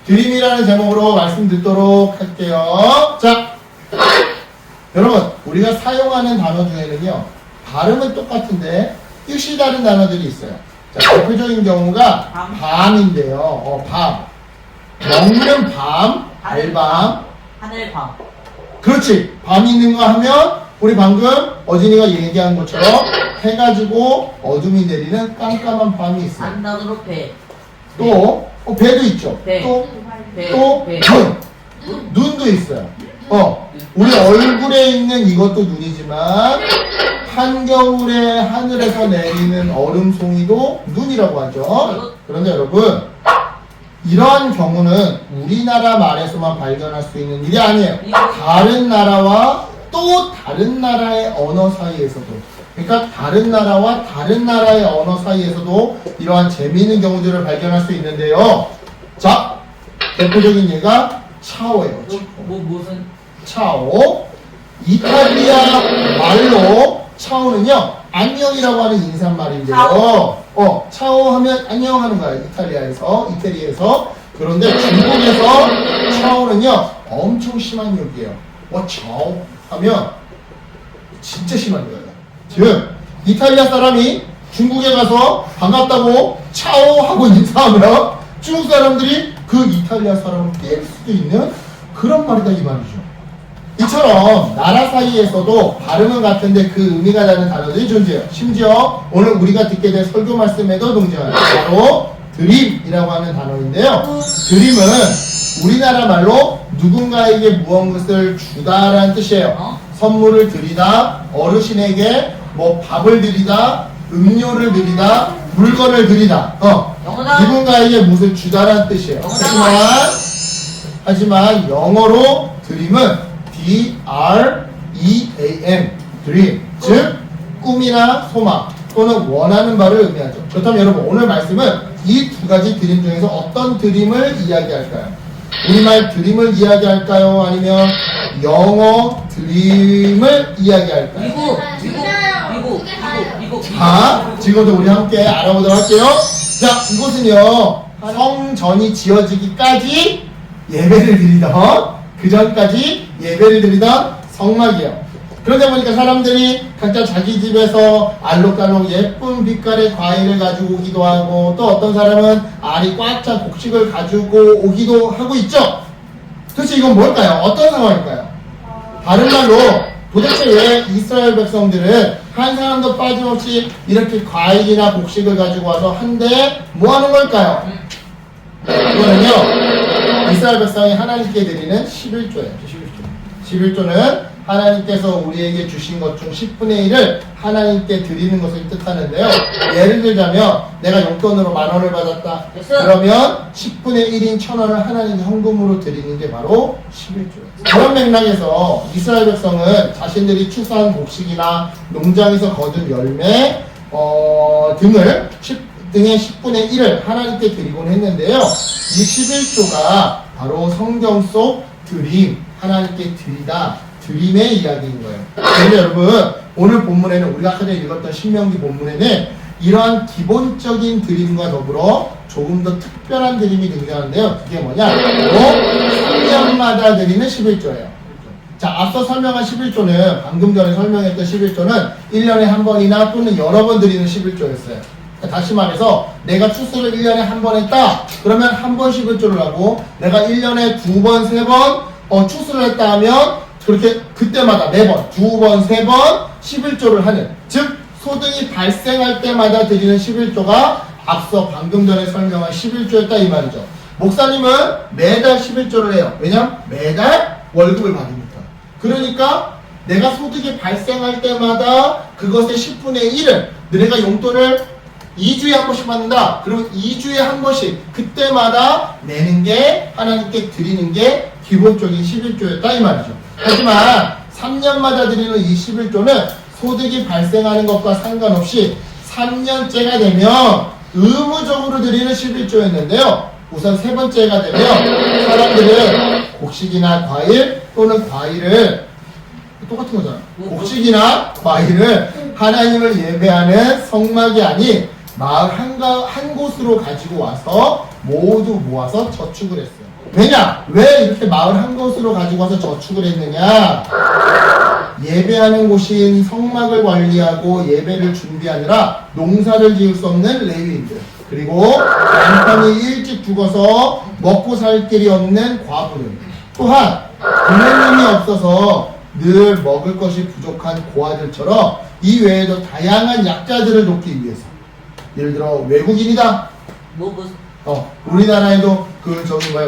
드림이라는 제목으로 말씀드리도록 할게요. 자, 여러분, 우리가 사용하는 단어 중에는요, 발음은 똑같은데 뜻이 다른 단어들이 있어요. 자, 대표적인 경우가 밤인데요. 밤. 먹는 밤, 알밤. 하늘밤. 그렇지. 밤이 있는가 하면 우리 방금 어진이가 얘기한 것처럼 해가 지고 어둠이 내리는 깜깜한 밤이 있어요. 안단으로 배. 또 배도 있죠. 배. 또 배. 배. 눈도 있어요. 우리 얼굴에 있는 이것도 눈이지만 한겨울에 하늘에서 내리는 얼음송이도 눈이라고 하죠. 그런데 여러분, 이러한 경우는 우리나라 말에서만 발견할 수 있는 일이 아니에요. 다른 나라와 또 다른 나라의 언어 사이에서도, 그러니까 다른 나라와 다른 나라의 언어 사이에서도 이러한 재미있는 경우들을 발견할 수 있는데요. 자, 대표적인 예가 차오예요. 무슨? 차오. 이탈리아 말로 차오는요, 안녕이라고 하는 인사말인데요. 차오 하면 안녕 하는 거야. 이태리에서. 그런데 중국에서 차오는요, 엄청 심한 욕이에요. 차오 하면 진짜 심한 거예요. 즉, 이탈리아 사람이 중국에 가서 반갑다고 차오 하고 인사하면 중국 사람들이 그 이탈리아 사람을 깰 수도 있는 그런 말이다 이 말이죠. 이처럼 나라 사이에서도 발음은 같은데 그 의미가 다른 단어들이 존재해요. 심지어 오늘 우리가 듣게 될 설교 말씀에도 등장해요. 바로 드림이라고 하는 단어인데요. 드림은 우리나라 말로 누군가에게 무언가를 주다라는 뜻이에요. 선물을 드리다, 어르신에게 밥을 드리다, 음료를 드리다, 물건을 드리다. 누군가에게 무엇을 주다라는 뜻이에요. 하지만 영어로 드림은 D-R-E-A-M, dream, 즉 꿈이나 소망 또는 원하는 바를 의미하죠. 그렇다면 여러분, 오늘 말씀은 이 두 가지 드림 중에서 어떤 드림을 이야기할까요? 우리말 드림을 이야기할까요? 아니면 영어 드림을 이야기할까요? 미국. 자, 지금부터 우리 함께 알아보도록 할게요. 자, 이곳은요, 성전이 지어지기까지 예배를 드리던, 그 전까지 예배를 드리던 성막이에요. 그러다 보니까 사람들이 각자 자기 집에서 알록달록 예쁜 빛깔의 과일을 가지고 오기도 하고, 또 어떤 사람은 알이 꽉 찬 곡식을 가지고 오기도 하고 있죠. 도대체 이건 뭘까요? 어떤 상황일까요? 다른 말로 도대체 왜 이스라엘 백성들은 한 사람도 빠짐없이 이렇게 과일이나 곡식을 가지고 와서 한데 뭐 하는 걸까요? 이거는요, 이스라엘 백성이 하나님께 드리는 11조예요. 11조는 하나님께서 우리에게 주신 것 중 10분의 1을 하나님께 드리는 것을 뜻하는데요. 예를 들자면 내가 용돈으로 10,000원을 받았다. 그러면 10분의 1인 1,000원을 하나님께 헌금으로 드리는 게 바로 11조예요. 그런 맥락에서 이스라엘 백성은 자신들이 추수한 곡식이나 농장에서 거둔 열매 등의 10분의 1을 하나님께 드리곤 했는데요. 이 11조가 바로 성경 속 드림, 하나님께 드리다, 드림의 이야기인 거예요. 그런데 여러분, 오늘 본문에는 우리가 아까 전에 읽었던 신명기 본문에는 이러한 기본적인 드림과 더불어 조금 더 특별한 드림이 등장하는데요. 그게 뭐냐? 바로 3년마다 드리는 11조예요. 자, 앞서 설명한 11조는, 방금 전에 설명했던 11조는 1년에 한 번이나 또는 여러 번 드리는 11조였어요. 다시 말해서 내가 추수를 1년에 한 번 했다. 그러면 한 번 11조를 하고, 내가 1년에 2번, 3번 추수를 했다 하면 그렇게 그때마다 매번 2번, 3번 11조를 하는, 즉 소득이 발생할 때마다 드리는 11조가 앞서 방금 전에 설명한 11조였다 이 말이죠. 목사님은 매달 11조를 해요. 왜냐면 매달 월급을 받으니까. 그러니까 내가 소득이 발생할 때마다 그것의 10분의 1을, 내가 용돈을 2주에 한 번씩 받는다. 그러면 2주에 한 번씩 그때마다 내는 게, 하나님께 드리는 게 기본적인 11조였다 이 말이죠. 하지만 3년마다 드리는 이 11조는 소득이 발생하는 것과 상관없이 3년째가 되면 의무적으로 드리는 11조였는데요. 우선 세 번째가 되면 사람들은 곡식이나 과일 또는 과일을, 똑같은 거잖아. 곡식이나 과일을 하나님을 예배하는 성막이 아닌 마을 한 곳으로 가지고 와서 모두 모아서 저축을 했어요. 왜냐? 왜 이렇게 마을 한 곳으로 가지고 와서 저축을 했느냐? 예배하는 곳인 성막을 관리하고 예배를 준비하느라 농사를 지을 수 없는 레위인들, 그리고 남편이 일찍 죽어서 먹고 살 길이 없는 과부들, 또한 부모님이 없어서 늘 먹을 것이 부족한 고아들처럼 이 외에도 다양한 약자들을 돕기 위해서, 예를 들어 외국인이다. 무슨 우리나라에도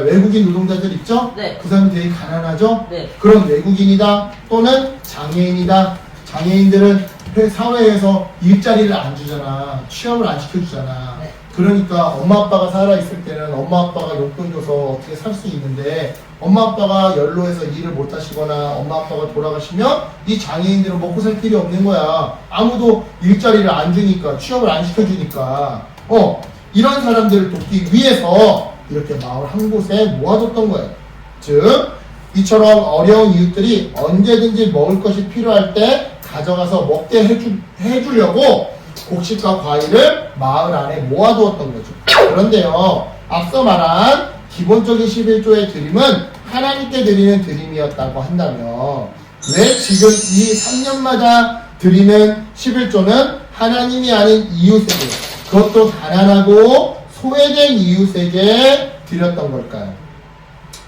외국인 노동자들 있죠? 네. 그 사람이 되게 가난하죠? 네. 그런 외국인이다. 또는 장애인이다. 장애인들은 사회에서 일자리를 안 주잖아. 취업을 안 시켜주잖아. 네. 그러니까 엄마 아빠가 살아있을 때는 엄마 아빠가 용돈 줘서 어떻게 살 수 있는데, 엄마 아빠가 연로해서 일을 못 하시거나 엄마 아빠가 돌아가시면 이 장애인들은 먹고 살 길이 없는 거야. 아무도 일자리를 안 주니까, 취업을 안 시켜주니까. 이런 사람들을 돕기 위해서 이렇게 마을 한 곳에 모아뒀던 거예요. 즉, 이처럼 어려운 이웃들이 언제든지 먹을 것이 필요할 때 가져가서 먹게 해주려고 곡식과 과일을 마을 안에 모아두었던 거죠. 그런데요, 앞서 말한 기본적인 11조의 드림은 하나님께 드리는 드림이었다고 한다면, 왜 지금 이 3년마다 드리는 11조는 하나님이 아닌 이웃에게, 그것도 가난하고 소외된 이웃에게 드렸던 걸까요?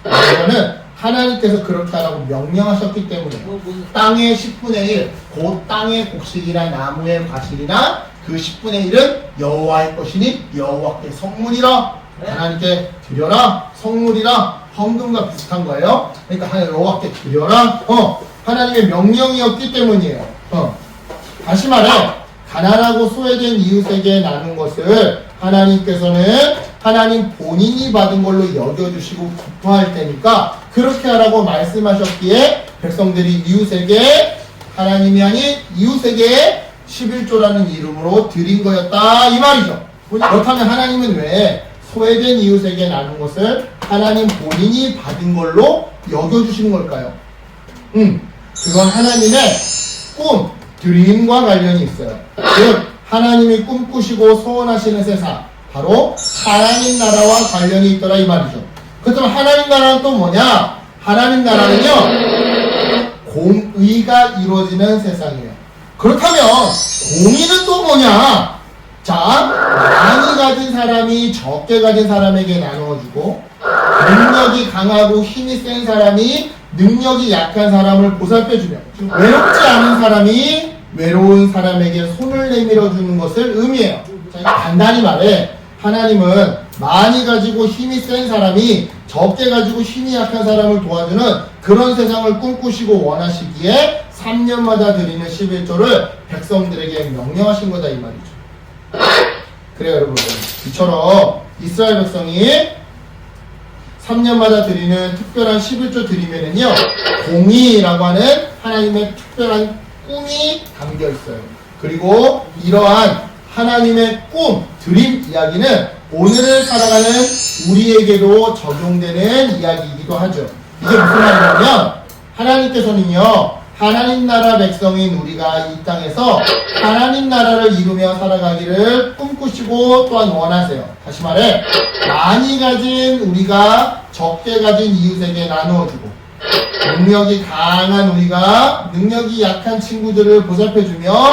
이거는 하나님께서 그렇게 하라고 명령하셨기 때문에 무슨 땅의 10분의 1, 곧 땅의 곡식이나 나무의 과실이나 그 10분의 1은 여호와의 것이니 여호와께 성물이라. 네. 하나님께 드려라. 성물이라. 헌금과 비슷한 거예요. 그러니까 여호와께 드려라. 하나님의 명령이었기 때문이에요. 다시 말해, 가난하고 소외된 이웃에게 나눈 것을 하나님께서는 하나님 본인이 받은 걸로 여겨주시고 기뻐할 테니까 그렇게 하라고 말씀하셨기에 백성들이 이웃에게, 하나님이 아닌 이웃에게 11조라는 이름으로 드린 거였다, 이 말이죠. 그렇다면 하나님은 왜 소외된 이웃에게 나눈 것을 하나님 본인이 받은 걸로 여겨주시는 걸까요? 그건 하나님의 꿈, 드림과 관련이 있어요. 즉, 하나님이 꿈꾸시고 소원하시는 세상, 바로 하나님 나라와 관련이 있더라, 이 말이죠. 그렇다면 하나님 나라는 또 뭐냐? 하나님 나라는요, 공의가 이루어지는 세상이에요. 그렇다면 공의는 또 뭐냐? 자, 많이 가진 사람이 적게 가진 사람에게 나누어주고, 능력이 강하고 힘이 센 사람이 능력이 약한 사람을 보살펴주며, 외롭지 않은 사람이 외로운 사람에게 손을 내밀어 주는 것을 의미해요. 자, 간단히 말해, 하나님은 많이 가지고 힘이 센 사람이 적게 가지고 힘이 약한 사람을 도와주는 그런 세상을 꿈꾸시고 원하시기에 3년마다 드리는 11조를 백성들에게 명령하신 거다, 이 말이죠. 그래요, 여러분. 이처럼 이스라엘 백성이 3년마다 드리는 특별한 11조 드리면은요, 공의라고 하는 하나님의 특별한 꿈이 담겨 있어요. 그리고 이러한 하나님의 꿈, 드림 이야기는 오늘을 살아가는 우리에게도 적용되는 이야기이기도 하죠. 이게 무슨 말이냐면, 하나님께서는요, 하나님 나라 백성인 우리가 이 땅에서 하나님 나라를 이루며 살아가기를 꿈꾸시고 또한 원하세요. 다시 말해, 많이 가진 우리가 적게 가진 이웃에게 나누어주고, 능력이 강한 우리가 능력이 약한 친구들을 보살펴주며,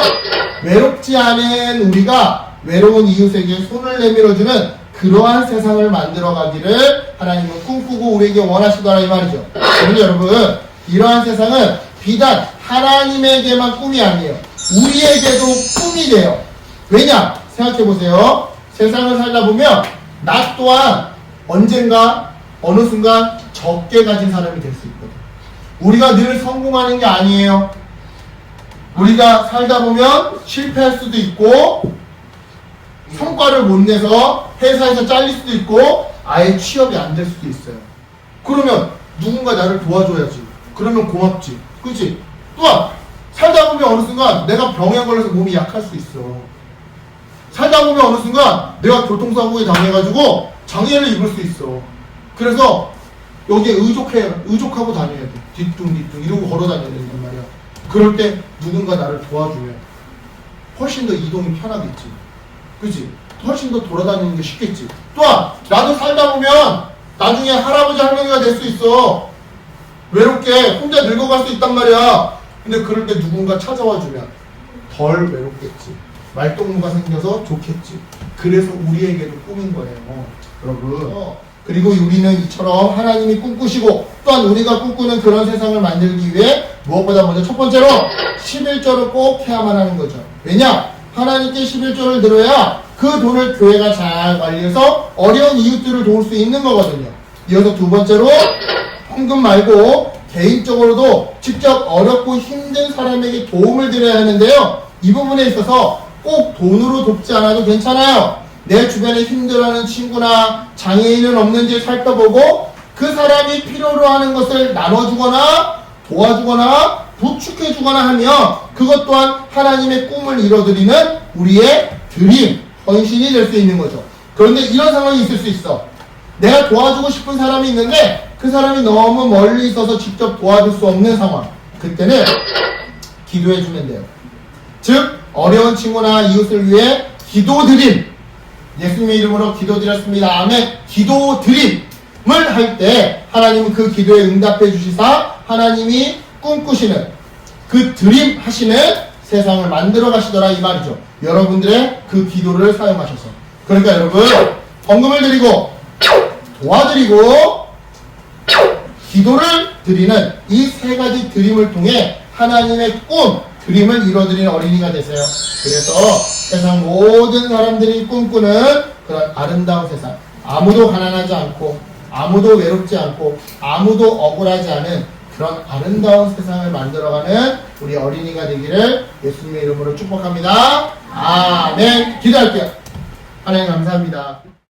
외롭지 않은 우리가 외로운 이웃에게 손을 내밀어주는 그러한 세상을 만들어가기를 하나님은 꿈꾸고 우리에게 원하시더라, 이 말이죠. 그런데 여러분, 이러한 세상은 비단 하나님에게만 꿈이 아니에요. 우리에게도 꿈이 돼요. 왜냐? 생각해보세요. 세상을 살다 보면 나 또한 언젠가 어느 순간 적게 가진 사람이 될 수 있거든. 우리가 늘 성공하는 게 아니에요. 우리가 살다 보면 실패할 수도 있고, 성과를 못 내서 회사에서 잘릴 수도 있고, 아예 취업이 안 될 수도 있어요. 그러면 누군가 나를 도와줘야지. 그러면 고맙지. 그치? 또한 살다 보면 어느 순간 내가 병에 걸려서 몸이 약할 수 있어. 살다 보면 어느 순간 내가 교통사고에 당해가지고 장애를 입을 수 있어. 그래서 여기에 의족하고 다녀야 돼. 뒤뚱뒤뚱 이러고 걸어 다녀야 된단 말이야. 그럴 때 누군가 나를 도와주면 훨씬 더 이동이 편하겠지. 그치? 훨씬 더 돌아다니는 게 쉽겠지. 또한 나도 살다 보면 나중에 할아버지 할머니가 될 수 있어. 외롭게 혼자 늙어갈 수 있단 말이야. 근데 그럴 때 누군가 찾아와 주면 덜 외롭겠지. 말동무가 생겨서 좋겠지. 그래서 우리에게도 꿈인 거예요, 여러분. 그리고 우리는 이처럼 하나님이 꿈꾸시고 또한 우리가 꿈꾸는 그런 세상을 만들기 위해 무엇보다 먼저 첫 번째로 11조를 꼭 해야만 하는 거죠. 왜냐? 하나님께 11조를 드려야 그 돈을 교회가 잘 관리해서 어려운 이웃들을 도울 수 있는 거거든요. 이어서 두 번째로 헌금 말고 개인적으로도 직접 어렵고 힘든 사람에게 도움을 드려야 하는데요. 이 부분에 있어서 꼭 돈으로 돕지 않아도 괜찮아요. 내 주변에 힘들어하는 친구나 장애인은 없는지 살펴보고 그 사람이 필요로 하는 것을 나눠주거나 도와주거나 부축해주거나 하면 그것 또한 하나님의 꿈을 이뤄드리는 우리의 드림, 헌신이 될 수 있는 거죠. 그런데 이런 상황이 있을 수 있어. 내가 도와주고 싶은 사람이 있는데 그 사람이 너무 멀리 있어서 직접 도와줄 수 없는 상황. 그때는 기도해주면 돼요. 즉 어려운 친구나 이웃을 위해 기도드림, 예수님의 이름으로 기도드렸습니다. 아멘. 기도드림을 할 때 하나님은 그 기도에 응답해 주시사 하나님이 꿈꾸시는 그 드림 하시는 세상을 만들어 가시더라 이 말이죠. 여러분들의 그 기도를 사용하셔서. 그러니까 여러분 헌금을 드리고 도와드리고 기도를 드리는 이 세 가지 드림을 통해 하나님의 꿈, 드림을 이뤄드리는 어린이가 되세요. 그래서 세상 모든 사람들이 꿈꾸는 그런 아름다운 세상, 아무도 가난하지 않고 아무도 외롭지 않고 아무도 억울하지 않은 그런 아름다운 세상을 만들어가는 우리 어린이가 되기를 예수님의 이름으로 축복합니다. 아멘. 기도할게요. 하나님 감사합니다.